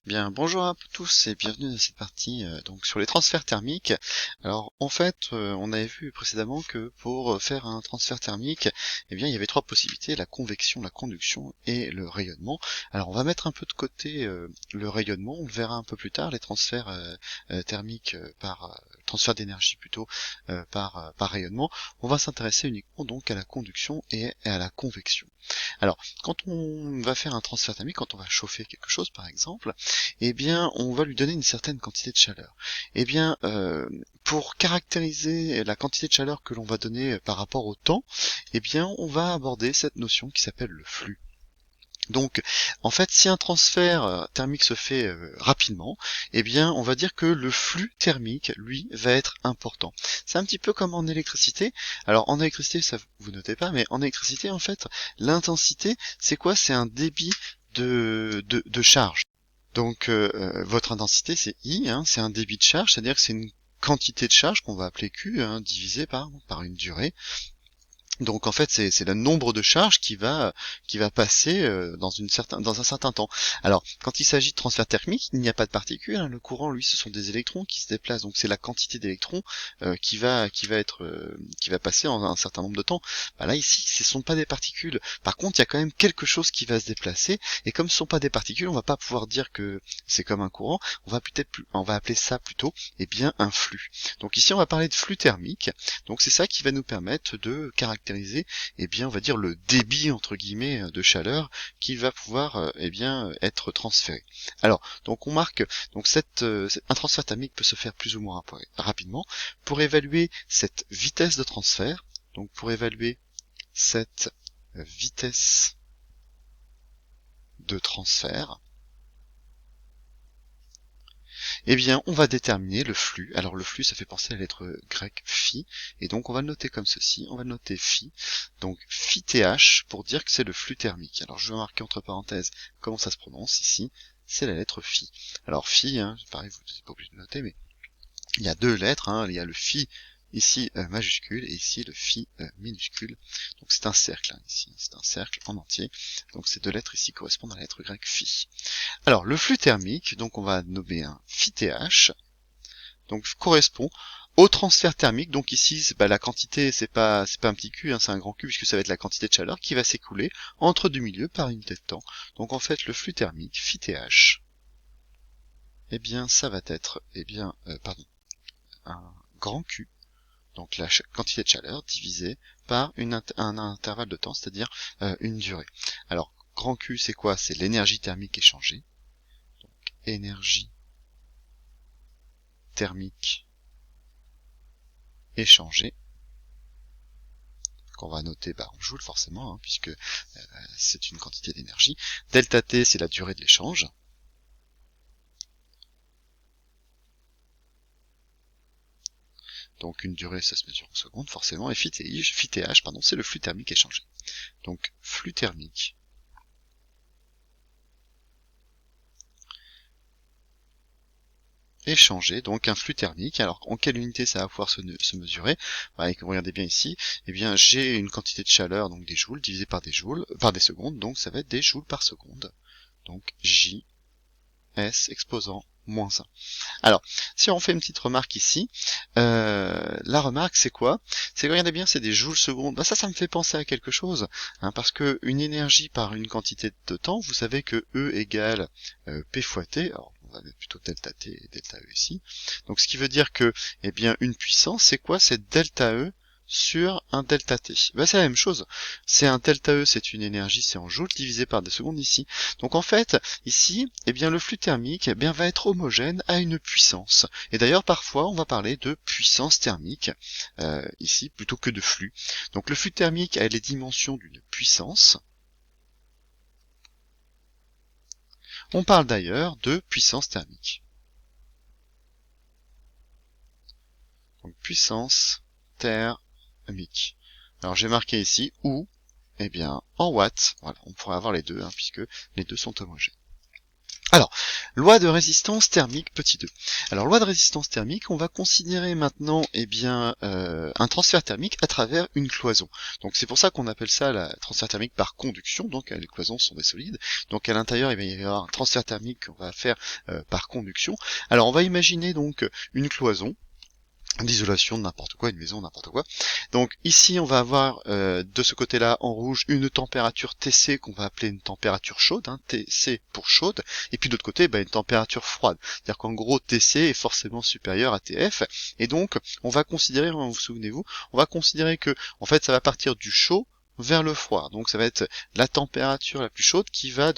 Bien, bonjour à tous et bienvenue dans cette partie donc sur les transferts thermiques. Alors en fait, on avait vu précédemment que pour faire un transfert thermique, eh bien il y avait trois possibilités, la convection, la conduction et le rayonnement. Alors on va mettre un peu de côté le rayonnement, on le verra un peu plus tard, les transferts thermiques par transfert d'énergie plutôt par rayonnement. On va s'intéresser uniquement donc à la conduction et à la convection. Alors, quand on va faire un transfert thermique, quand on va chauffer quelque chose par exemple, eh bien, on va lui donner une certaine quantité de chaleur. Eh bien, pour caractériser la quantité de chaleur que l'on va donner par rapport au temps, eh bien, on va aborder cette notion qui s'appelle le flux. Donc, en fait, si un transfert thermique se fait rapidement, eh bien, on va dire que le flux thermique, lui, va être important. C'est un petit peu comme en électricité. Alors, en électricité, ça vous notez pas, mais en électricité, en fait, l'intensité, c'est quoi? C'est un débit de charge. Donc, votre intensité, c'est I, hein, c'est un débit de charge, c'est-à-dire que c'est une quantité de charge qu'on va appeler Q, hein, divisé par une durée. Donc en fait c'est le nombre de charges qui va passer dans un certain temps. Alors quand il s'agit de transfert thermique, il n'y a pas de particules, hein. Le courant lui ce sont des électrons qui se déplacent, donc c'est la quantité d'électrons qui va passer en un certain nombre de temps. Bah là ici ce ne sont pas des particules. Par contre il y a quand même quelque chose qui va se déplacer, et comme ce ne sont pas des particules, on va pas pouvoir dire que c'est comme un courant. On va appeler ça plutôt un flux. Donc ici on va parler de flux thermique. Donc c'est ça qui va nous permettre de caractériser, on va dire le débit entre guillemets de chaleur qui va pouvoir être transféré. Alors, donc on marque donc un transfert thermique peut se faire plus ou moins rapidement. Pour évaluer cette vitesse de transfert, donc pour évaluer cette vitesse de transfert, on va déterminer le flux. Alors le flux, ça fait penser à la lettre grecque phi, et donc on va le noter comme ceci, on va le noter phi, donc phi th pour dire que c'est le flux thermique. Alors je vais marquer entre parenthèses comment ça se prononce ici, c'est la lettre phi. Alors phi, hein, pareil, vous n'êtes pas obligé de noter, mais il y a deux lettres, hein, il y a le phi ici majuscule et ici le phi minuscule. Donc c'est un cercle, hein, ici, c'est un cercle en entier. Donc ces deux lettres ici correspondent à la lettre grecque phi. Alors le flux thermique, donc on va nommer un phi th, donc correspond au transfert thermique. Donc ici la quantité c'est pas un petit Q, hein, c'est un grand Q puisque ça va être la quantité de chaleur qui va s'écouler entre deux milieux par unité de temps. Donc en fait le flux thermique phi th, ça va être un grand Q, donc la quantité de chaleur divisée par un intervalle de temps, c'est-à-dire une durée. Alors grand Q c'est quoi? C'est l'énergie thermique échangée. Donc énergie thermique échangée, qu'on va noter en joule forcément, hein, puisque c'est une quantité d'énergie. Delta T, c'est la durée de l'échange. Donc une durée, ça se mesure en secondes, forcément. Et phi th, c'est le flux thermique échangé. Donc flux thermique échangé, donc un flux thermique. Alors en quelle unité ça va pouvoir se mesurer? Regardez bien ici, j'ai une quantité de chaleur, donc des joules, divisé par des secondes, donc ça va être des joules par seconde. Donc J S exposant moins 1. Alors, si on fait une petite remarque ici, la remarque c'est quoi? C'est que regardez bien, c'est des joules secondes. Ça me fait penser à quelque chose, hein, parce que une énergie par une quantité de temps, vous savez que E égale P fois T. Alors, on va mettre plutôt delta T et delta E ici. Donc, ce qui veut dire que, une puissance, c'est quoi? C'est delta E sur un delta T. C'est la même chose. C'est un delta E, c'est une énergie, c'est en joules divisé par des secondes ici. Donc en fait, ici, le flux thermique va être homogène à une puissance. Et d'ailleurs, parfois, on va parler de puissance thermique, ici, plutôt que de flux. Donc le flux thermique a les dimensions d'une puissance. On parle d'ailleurs de puissance thermique. Donc puissance thermique. Alors j'ai marqué ici ou, en watts. Voilà, on pourrait avoir les deux, hein, puisque les deux sont homogènes. Alors, Loi de résistance thermique petit 2. Alors loi de résistance thermique, on va considérer maintenant un transfert thermique à travers une cloison. Donc c'est pour ça qu'on appelle ça la transfert thermique par conduction, donc les cloisons sont des solides. Donc à l'intérieur il va y avoir un transfert thermique qu'on va faire par conduction. Alors on va imaginer donc une cloison d'isolation de n'importe quoi, une maison, n'importe quoi. Donc ici on va avoir de ce côté-là en rouge une température TC qu'on va appeler une température chaude, hein, TC pour chaude, et puis de l'autre côté une température froide. C'est-à-dire qu'en gros TC est forcément supérieur à TF, et donc on va considérer, vous souvenez-vous, on va considérer que en fait ça va partir du chaud vers le froid. Donc ça va être la température la plus chaude qui va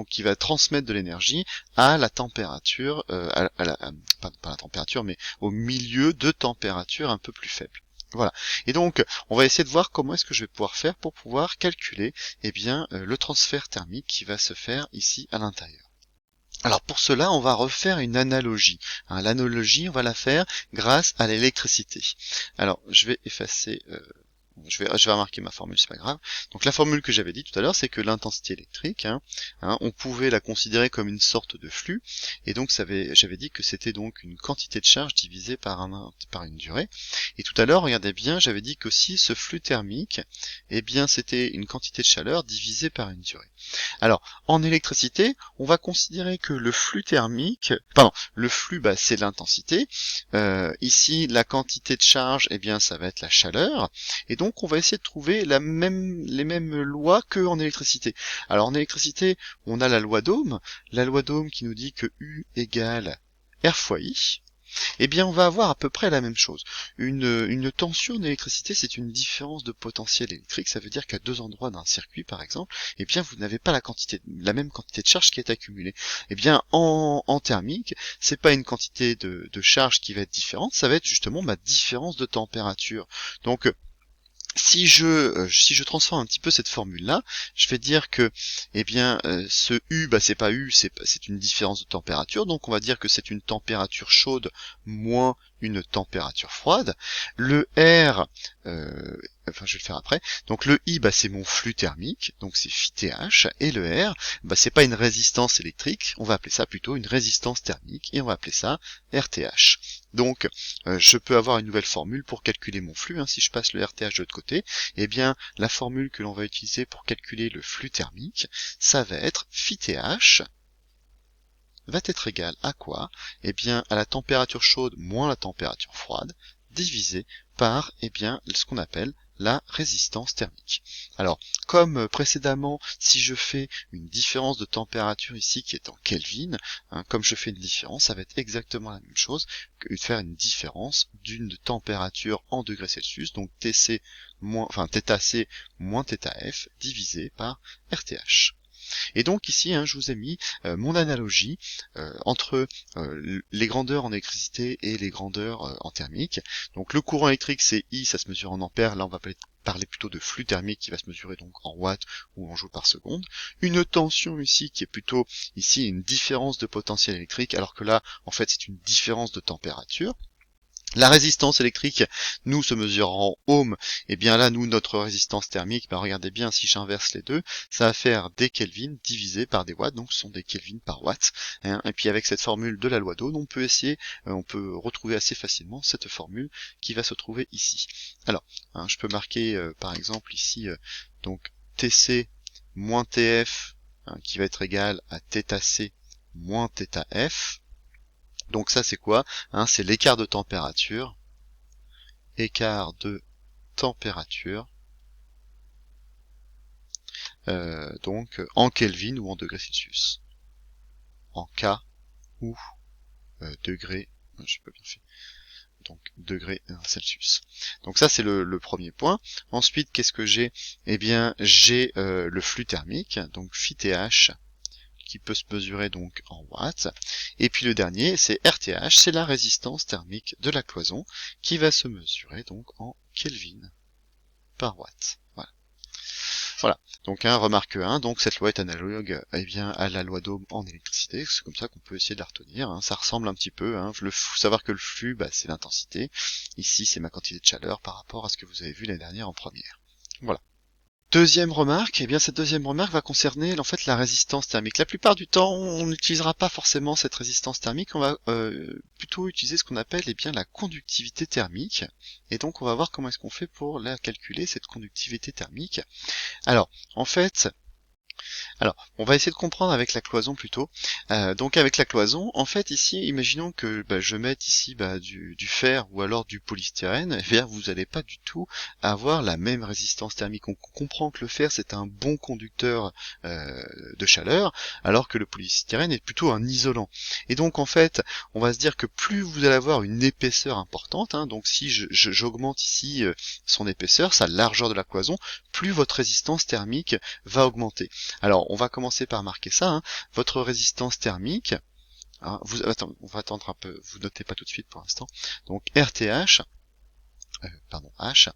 qui va transmettre de l'énergie à la température, pas la température, mais au milieu de température un peu plus faible. Voilà. Et donc, on va essayer de voir comment est-ce que je vais pouvoir faire pour pouvoir calculer, le transfert thermique qui va se faire ici à l'intérieur. Alors pour cela, on va refaire une analogie. L'analogie, on va la faire grâce à l'électricité. Alors, je vais effacer... je vais remarquer ma formule, c'est pas grave. Donc la formule que j'avais dit tout à l'heure, c'est que l'intensité électrique, on pouvait la considérer comme une sorte de flux, et donc j'avais dit que c'était donc une quantité de charge divisée par une durée. Et tout à l'heure, regardez bien, j'avais dit qu'aussi ce flux thermique, c'était une quantité de chaleur divisée par une durée. Alors, en électricité, on va considérer que le flux thermique, le flux, c'est l'intensité. Ici, la quantité de charge, ça va être la chaleur. Et donc, on va essayer de trouver les mêmes lois qu'en électricité. Alors, en électricité, on a la loi d'Ohm qui nous dit que U égale R fois I. On va avoir à peu près la même chose. Une tension d'électricité, c'est une différence de potentiel électrique. Ça veut dire qu'à deux endroits d'un circuit, par exemple, vous n'avez pas la même quantité de charge qui est accumulée. En thermique, c'est pas une quantité de charge qui va être différente, ça va être justement ma différence de température. Donc, si je transforme un petit peu cette formule là, je vais dire que ce U, c'est pas U, c'est une différence de température, donc on va dire que c'est une température chaude moins une température froide. Le R, je vais le faire après. Donc le I, c'est mon flux thermique, donc c'est phi-TH, et le R, c'est pas une résistance électrique, on va appeler ça plutôt une résistance thermique, et on va appeler ça RTH. Donc je peux avoir une nouvelle formule pour calculer mon flux, si je passe le RTH de l'autre côté, la formule que l'on va utiliser pour calculer le flux thermique, ça va être phi-TH va être égal à quoi? À la température chaude moins la température froide, divisé par ce qu'on appelle la résistance thermique. Alors, comme précédemment, si je fais une différence de température ici qui est en Kelvin, comme je fais une différence, ça va être exactement la même chose que de faire une différence d'une température en degrés Celsius, donc θC moins θF divisé par RTH. Et donc ici, je vous ai mis mon analogie entre les grandeurs en électricité et les grandeurs en thermique. Donc le courant électrique, c'est I, ça se mesure en ampères. Là, on va parler plutôt de flux thermique qui va se mesurer donc en watts ou en joules par seconde. Une tension ici qui est plutôt ici une différence de potentiel électrique, alors que là, en fait, c'est une différence de température. La résistance électrique, nous, se mesure en ohms. Là, nous, notre résistance thermique, regardez bien, si j'inverse les deux, ça va faire des kelvins divisé par des watts, donc ce sont des kelvins par watt. Et puis avec cette formule de la loi d'Ohm, on peut retrouver assez facilement cette formule qui va se trouver ici. Alors, je peux marquer, par exemple, ici, donc TC moins TF, qui va être égal à θC moins θF. Donc ça c'est quoi? C'est l'écart de température. Écart de température. Donc en Kelvin ou en degrés Celsius. En K ou degrés. Je sais pas bien fait. Donc degrés Celsius. Donc ça c'est le premier point. Ensuite qu'est-ce que j'ai? J'ai le flux thermique, donc phi-TH, qui peut se mesurer donc en watts. Et puis le dernier, c'est RTH, c'est la résistance thermique de la cloison, qui va se mesurer donc en Kelvin par watt. Voilà. Donc remarque 1, donc cette loi est analogue à la loi d'Ohm en électricité, c'est comme ça qu'on peut essayer de la retenir. Ça ressemble un petit peu, faut savoir que le flux, c'est l'intensité. Ici, c'est ma quantité de chaleur par rapport à ce que vous avez vu l'année dernière en première. Voilà. Deuxième remarque, eh bien cette deuxième remarque va concerner en fait la résistance thermique. La plupart du temps, on n'utilisera pas forcément cette résistance thermique, on va plutôt utiliser ce qu'on appelle eh bien la conductivité thermique. Et donc on va voir comment est-ce qu'on fait pour la calculer, cette conductivité thermique. Alors, en fait, on va essayer de comprendre avec la cloison plutôt. Donc avec la cloison, en fait ici, imaginons que je mette ici du fer ou alors du polystyrène, eh bien vous n'allez pas du tout avoir la même résistance thermique. On comprend que le fer c'est un bon conducteur de chaleur, alors que le polystyrène est plutôt un isolant. Et donc en fait, on va se dire que plus vous allez avoir une épaisseur importante, donc si j'augmente ici son épaisseur, sa largeur de la cloison, plus votre résistance thermique va augmenter. Alors, on va commencer par marquer ça, votre résistance thermique, attends, on va attendre un peu, vous notez pas tout de suite pour l'instant, donc RTH, H,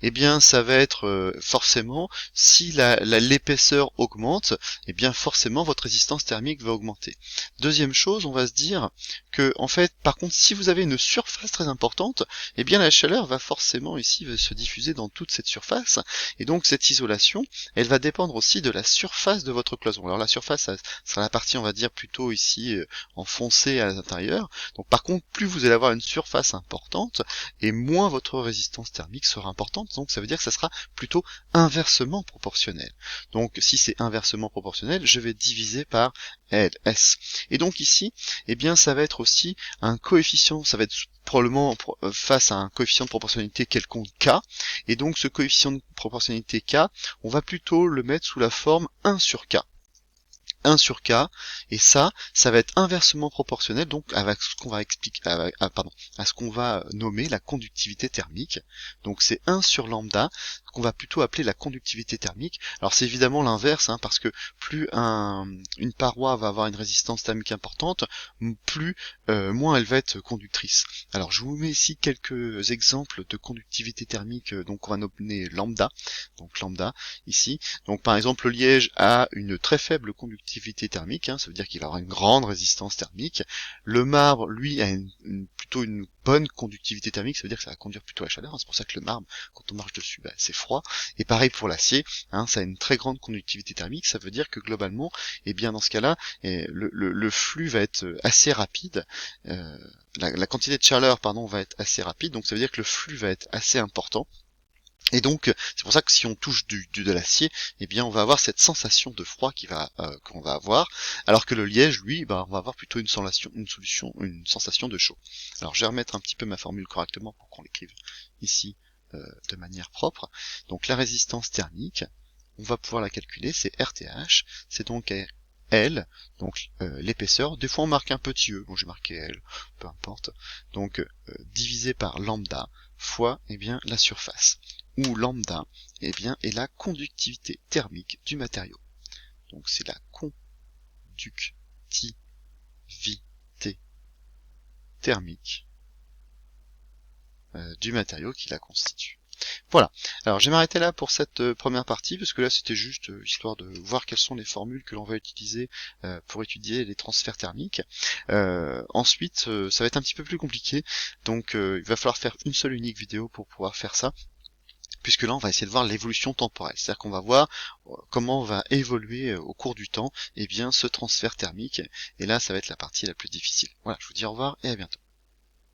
eh bien ça va être forcément, si l'épaisseur augmente, eh bien forcément votre résistance thermique va augmenter. Deuxième chose, on va se dire que en fait, par contre, si vous avez une surface très importante, eh bien la chaleur va forcément ici se diffuser dans toute cette surface, et donc cette isolation, elle va dépendre aussi de la surface de votre cloison. Alors la surface, ça sera la partie, on va dire, plutôt ici en foncé à l'intérieur. Donc par contre, plus vous allez avoir une surface importante, et moins votre résistance thermique sera importante, donc ça veut dire que ça sera plutôt inversement proportionnel. Donc si c'est inversement proportionnel, je vais diviser par LS. Et donc ici, eh bien ça va être aussi un coefficient, ça va être probablement face à un coefficient de proportionnalité quelconque K, et donc ce coefficient de proportionnalité K, on va plutôt le mettre sous la forme 1 sur K. 1 sur K, et ça va être inversement proportionnel donc avec ce qu'on va expliquer, à ce qu'on va nommer la conductivité thermique. Donc c'est 1 sur lambda, qu'on va plutôt appeler la conductivité thermique. Alors c'est évidemment l'inverse, parce que plus une paroi va avoir une résistance thermique importante, moins elle va être conductrice. Alors je vous mets ici quelques exemples de conductivité thermique, donc on va nommer lambda, donc lambda ici. Donc par exemple le liège a une très faible conductivité thermique, ça veut dire qu'il va avoir une grande résistance thermique. Le marbre, lui, a plutôt une bonne conductivité thermique, ça veut dire que ça va conduire plutôt à la chaleur, c'est pour ça que le marbre, quand on marche dessus, c'est froid. Et pareil pour l'acier, ça a une très grande conductivité thermique, ça veut dire que globalement, et bien dans ce cas-là, le flux va être assez rapide, la quantité de chaleur, va être assez rapide, donc ça veut dire que le flux va être assez important. Et donc, c'est pour ça que si on touche de l'acier, eh bien, on va avoir cette sensation de froid qu'on va avoir, alors que le liège, lui, on va avoir plutôt une sensation de chaud. Alors, je vais remettre un petit peu ma formule correctement pour qu'on l'écrive ici de manière propre. Donc, la résistance thermique, on va pouvoir la calculer, c'est RTH, c'est donc L, donc l'épaisseur. Des fois, on marque un petit e, bon, j'ai marqué L, peu importe. Donc, divisé par lambda fois, eh bien, la surface, où lambda, eh bien, est la conductivité thermique du matériau. Donc c'est la conductivité thermique du matériau qui la constitue. Voilà, alors je vais m'arrêter là pour cette première partie, parce que là c'était juste histoire de voir quelles sont les formules que l'on va utiliser pour étudier les transferts thermiques. Ensuite, ça va être un petit peu plus compliqué, donc il va falloir faire une seule unique vidéo pour pouvoir faire ça, puisque là on va essayer de voir l'évolution temporelle, c'est-à-dire qu'on va voir comment va évoluer au cours du temps ce transfert thermique, et là ça va être la partie la plus difficile. Voilà, je vous dis au revoir et à bientôt.